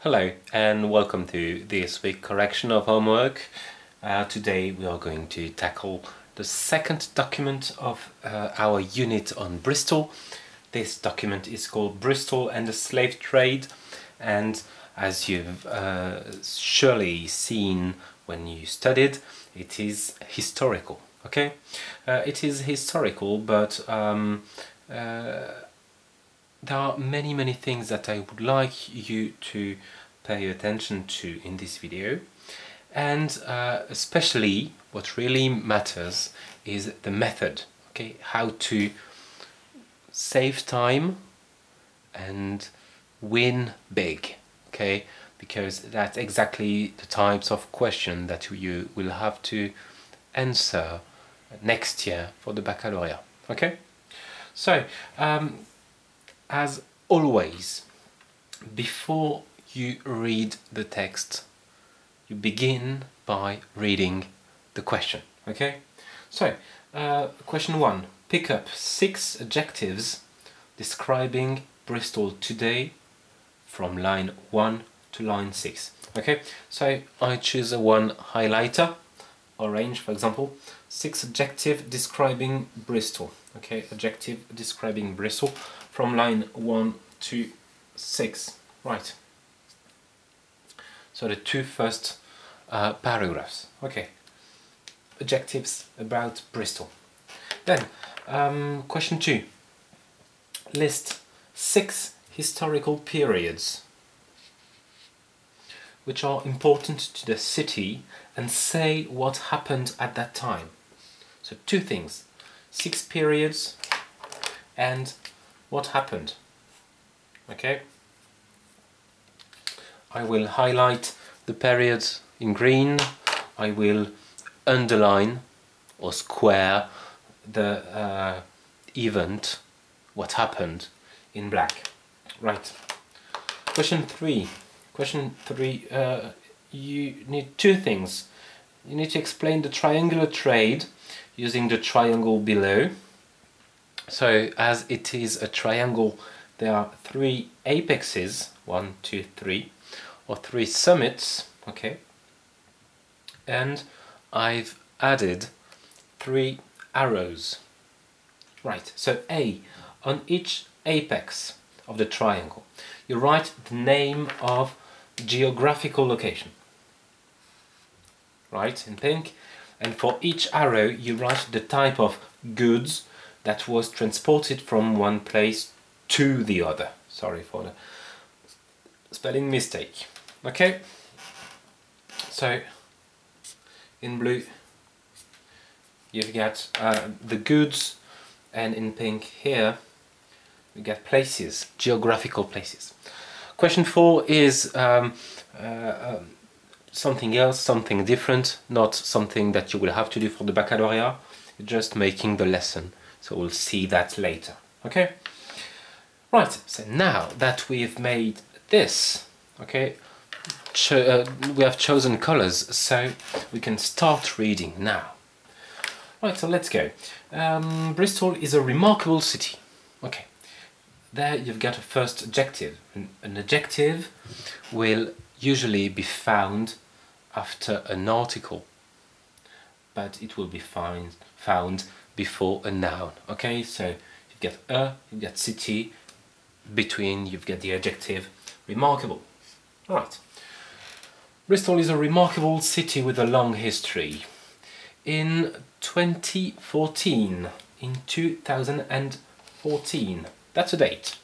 Hello and welcome to this week correction of homework. Today we are going to tackle the second document of our unit on Bristol. This document is called Bristol and the Slave Trade, and as you've surely seen when you studied, it is historical. Okay, it is historical, but there are many things that I would like you to pay attention to in this video, and especially what really matters is the method. Okay, how to save time and win big. Okay, because that's exactly the types of question that you will have to answer next year for the baccalaureate. Okay, so as always, before you read the text, you begin by reading the question. Okay? So, question 1. Pick up 6 adjectives describing Bristol today from line 1 to line 6. Okay? So, I choose one highlighter, orange for example. 6 adjectives describing Bristol. Okay? Adjective describing Bristol from line 1 to 6. Right. So the two first paragraphs. Okay. Adjectives about Bristol. Then, question 2. List 6 historical periods which are important to the city and say what happened at that time. So 2 things. 6 periods and what happened. Okay, I will highlight the periods in green. I will underline or square the event, what happened, in black. Right. Question 3. Question 3, you need 2 things. You need to explain the triangular trade using the triangle below. So as it is a triangle, there are 3 apexes, 1, 2, 3, or 3 summits, okay? And I've added 3 arrows. Right, so A, on each apex of the triangle, you write the name of geographical location. Right, in pink. And for each arrow, you write the type of goods that was transported from one place to the other. Sorry for the spelling mistake. Okay, so in blue you've got the goods, and in pink here you get places, geographical places. Question 4 is something else, something different, not something that you will have to do for the baccalaureate, just making the lesson. So we'll see that later. Okay? Right, so now that we've made this, okay, we have chosen colors, so we can start reading now. Right, so let's go. Bristol is a remarkable city. Okay, there you've got a first adjective. An adjective will usually be found after an article, but it will be found before a noun. Okay, so you've got you've got city, between you've got the adjective remarkable. Right. Bristol is a remarkable city with a long history. In 2014, that's a date.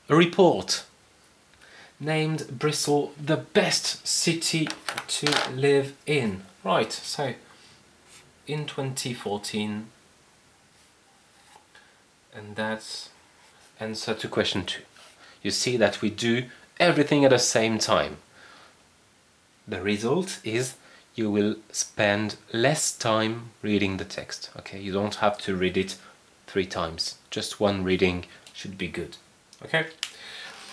A report named Bristol the best city to live in. Right, so in 2014, and that's answer to question 2. You see that we do everything at the same time. The result is you will spend less time reading the text. Okay, you don't have to read it 3 times. Just one reading should be good. Okay,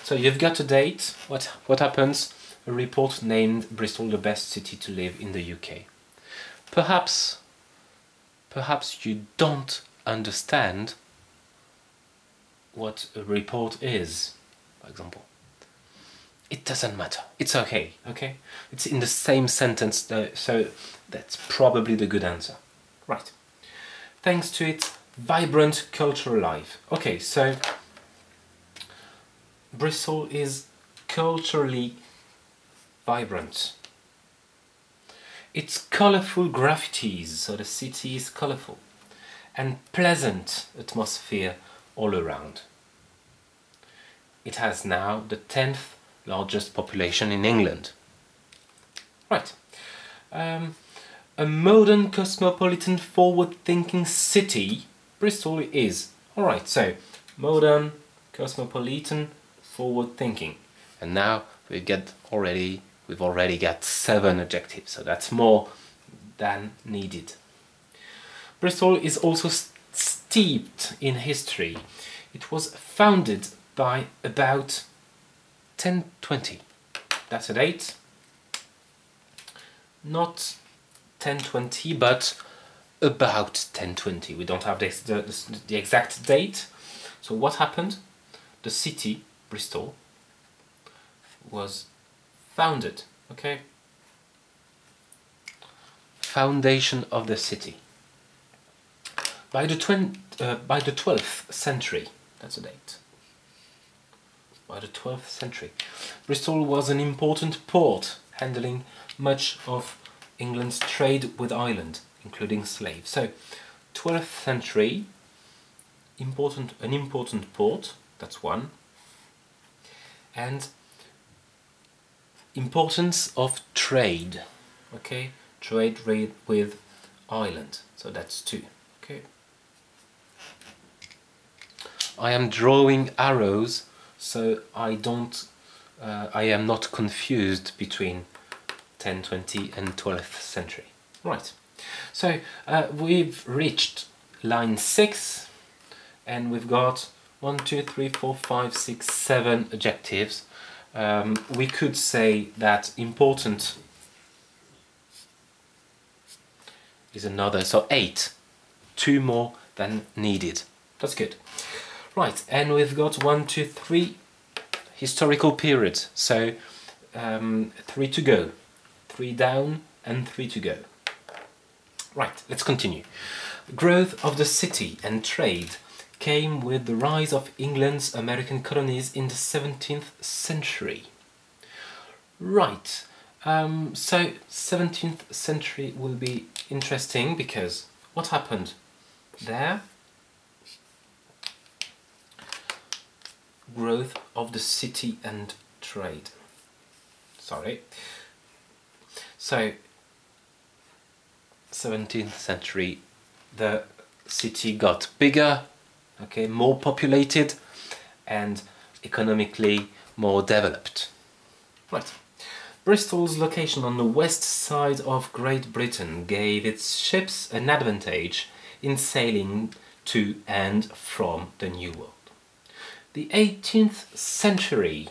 so you've got a date. What happens? A report named Bristol the best city to live in the UK. Perhaps you don't understand what a report is, for example. It doesn't matter. It's okay, okay? It's in the same sentence, so that's probably the good answer. Right. Thanks to its vibrant cultural life. Okay, so Bristol is culturally vibrant. It's colourful graffitis, so the city is colourful, and pleasant atmosphere all around. It has now the 10th largest population in England. Right. A modern, cosmopolitan, forward-thinking city, Bristol is. Alright, so modern, cosmopolitan, forward-thinking. And now we've already got 7 adjectives, so that's more than needed. Bristol is also steeped in history. It was founded by about 1020. That's a date. Not 1020, but about 1020. We don't have the exact date. So what happened? The city, Bristol, was founded. Okay. Foundation of the city. By the 12th century. That's a date. By the 12th century, Bristol was an important port, handling much of England's trade with Ireland, including slaves. So, 12th century, an important port, that's one. And importance of trade, okay? Trade with Ireland, so that's 2, okay? I am drawing arrows so I am not confused between 1020 and 12th century. Right, so we've reached line 6 and we've got 1, 2, 3, 4, 5, 6, 7 adjectives. We could say that important is another, so 8, 2 more than needed. That's good. Right, and we've got 1, 2, 3 historical periods, so 3 to go, 3 down and 3 to go. Right, let's continue. The growth of the city and trade came with the rise of England's American colonies in the 17th century. Right, so 17th century will be interesting because what happened there? Growth of the city and trade. Sorry. So, 17th century, the city got bigger, okay, more populated, and economically more developed. Right. Bristol's location on the west side of Great Britain gave its ships an advantage in sailing to and from the New World. The 18th century,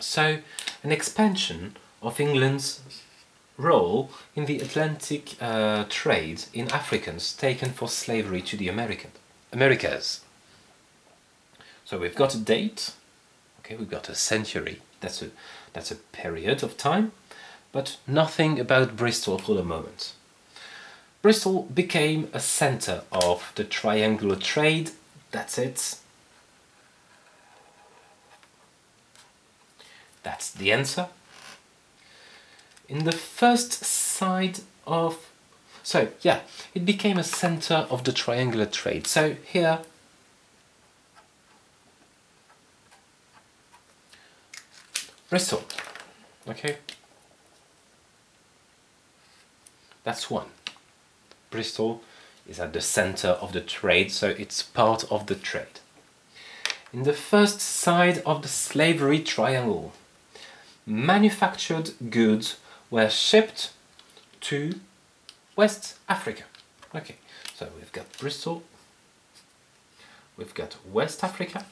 so an expansion of England's role in the Atlantic trade in Africans taken for slavery to the Americas. So we've got a date, okay, we've got a century, that's a period of time, but nothing about Bristol for the moment. Bristol became a centre of the triangular trade, that's it. That's the answer. In the first side of... So, yeah, it became a centre of the triangular trade. So, here... Bristol. Okay? That's one. Bristol is at the centre of the trade, so it's part of the trade. In the first side of the slavery triangle, manufactured goods were shipped to West Africa. Okay, so we've got Bristol, we've got West Africa,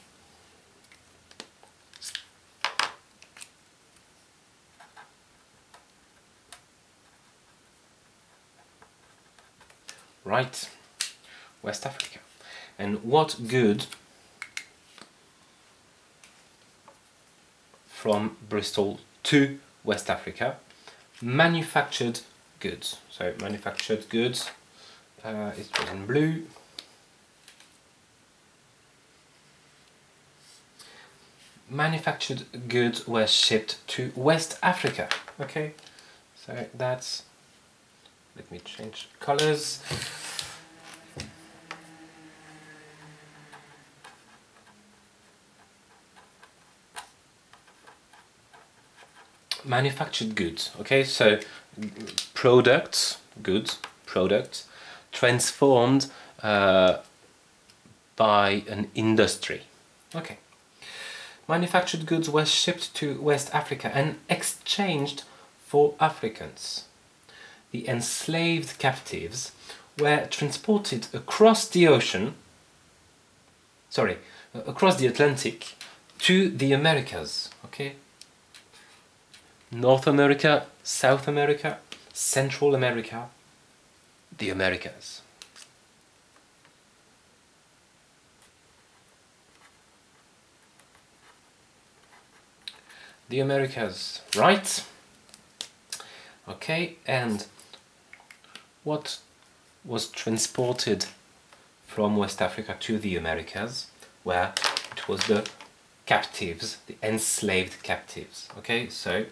right, West Africa. And what good from Bristol to West Africa. Manufactured goods. So manufactured goods, it was in blue. Manufactured goods were shipped to West Africa. Okay, so that's, let me change colors. Manufactured goods. Okay, so products, goods, products transformed by an industry. Okay. Manufactured goods were shipped to West Africa and exchanged for Africans. The enslaved captives were transported across the across the Atlantic to the Americas. Okay. North America, South America, Central America, the Americas. The Americas, right? Okay, and what was transported from West Africa to the Americas? Where it was the captives, the enslaved captives. Okay, so you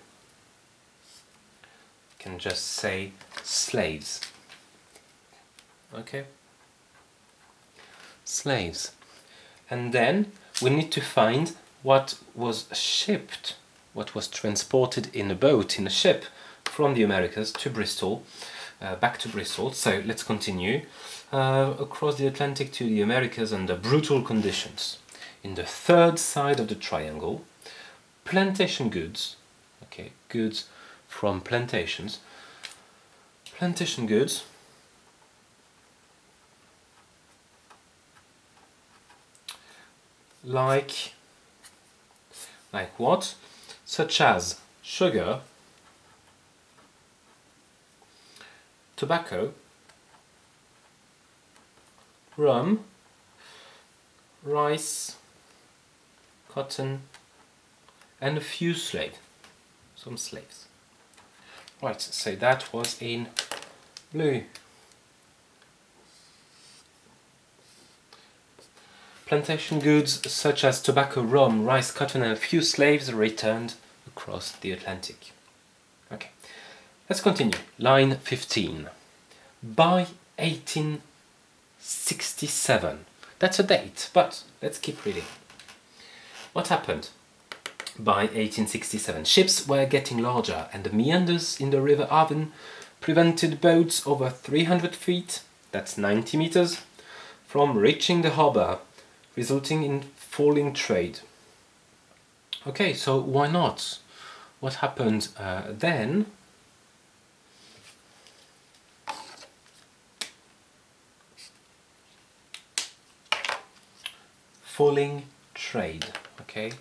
can just say slaves. Okay, slaves. And then we need to find what was shipped, what was transported in a boat, in a ship, from the Americas to Bristol, back to Bristol. So let's continue. Across the Atlantic to the Americas under brutal conditions. In the third side of the triangle, plantation goods, okay, goods from plantations, plantation goods like what? Such as sugar, tobacco, rum, rice, cotton, and a few slaves, some slaves. Right, so that was in blue. Plantation goods such as tobacco, rum, rice, cotton, and a few slaves returned across the Atlantic. Okay, let's continue. Line 15. By 1867. That's a date, but let's keep reading. What happened? By 1867, ships were getting larger and the meanders in the River Avon prevented boats over 300 feet, that's 90 meters, from reaching the harbour, resulting in falling trade. Okay, so why not? What happened then? Falling trade, okay?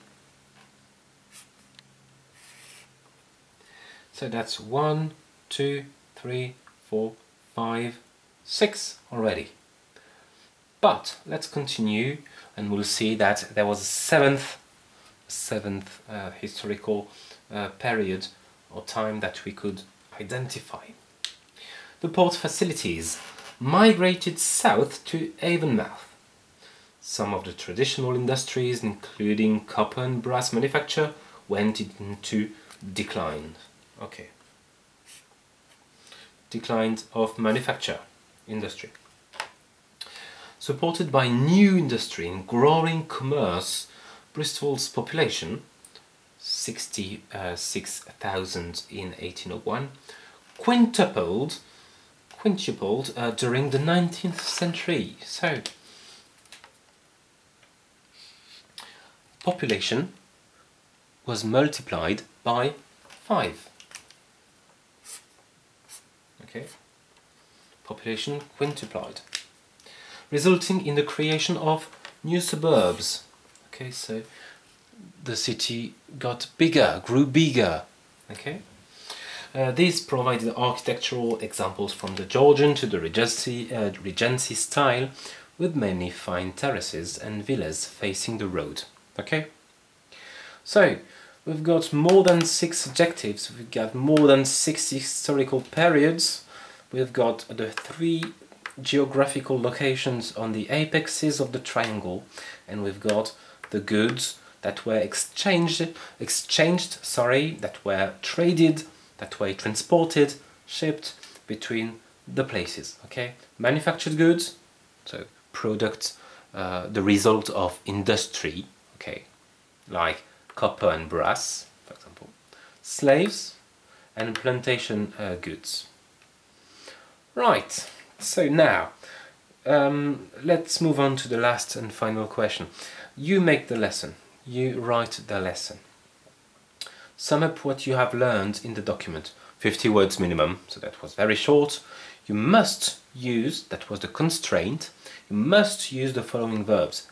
So that's 1, 2, 3, 4, 5, 6 already. But let's continue and we'll see that there was a seventh historical period or time that we could identify. The port facilities migrated south to Avonmouth. Some of the traditional industries, including copper and brass manufacture, went into decline. Okay. Decline of manufacture industry. Supported by new industry and growing commerce, Bristol's population, 66,000 in 1801, quintupled during the 19th century. So, population was multiplied by 5. Okay, population quintuplied, resulting in the creation of new suburbs. Okay, so the city got bigger, grew bigger. Okay, these provided architectural examples from the Georgian to the Regency style, with many fine terraces and villas facing the road. Okay, so We've got more than 6 adjectives, we've got more than 6 historical periods, we've got the 3 geographical locations on the apexes of the triangle, and we've got the goods that were exchanged, that were traded, that were transported, shipped between the places. Okay, manufactured goods, so products, the result of industry. Okay, like copper and brass, for example. Slaves and plantation goods. Right. So now, let's move on to the last and final question. You make the lesson. You write the lesson. Sum up what you have learned in the document. 50 words minimum, so that was very short. You must use, that was the constraint, you must use the following verbs.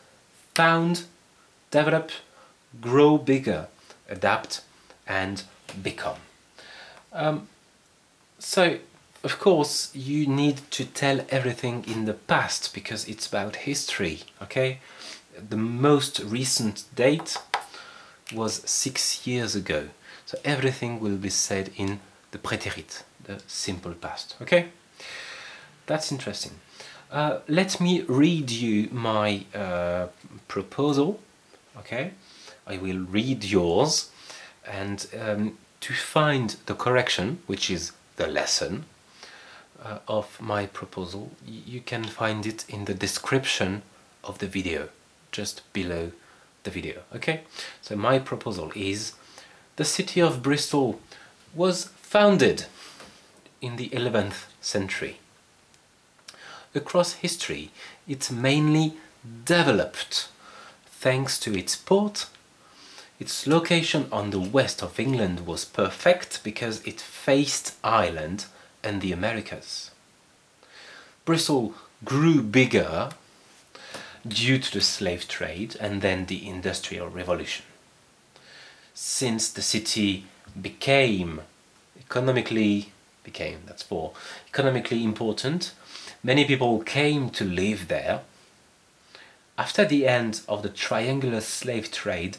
Found, develop, grow bigger, adapt, and become. So, of course, you need to tell everything in the past because it's about history, okay? The most recent date was 6 years ago, so everything will be said in the prétérit, the simple past, okay? That's interesting. Let me read you my proposal, okay? I will read yours, and to find the correction, which is the lesson, of my proposal, you can find it in the description of the video, just below the video, okay? So my proposal is: the city of Bristol was founded in the 11th century. Across history, it mainly developed thanks to its port. Its location on the west of England was perfect because it faced Ireland and the Americas. Bristol grew bigger due to the slave trade and then the Industrial Revolution. Since the city became economically important, many people came to live there. After the end of the triangular slave trade,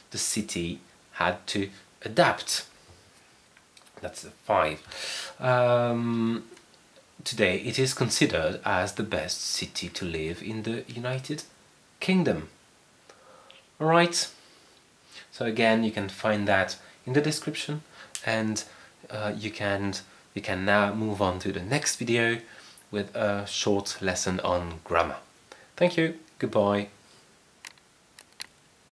the city had to adapt. That's 5. Today it is considered as the best city to live in the United Kingdom. Alright, so again you can find that in the description, and you can now move on to the next video with a short lesson on grammar. Thank you, goodbye.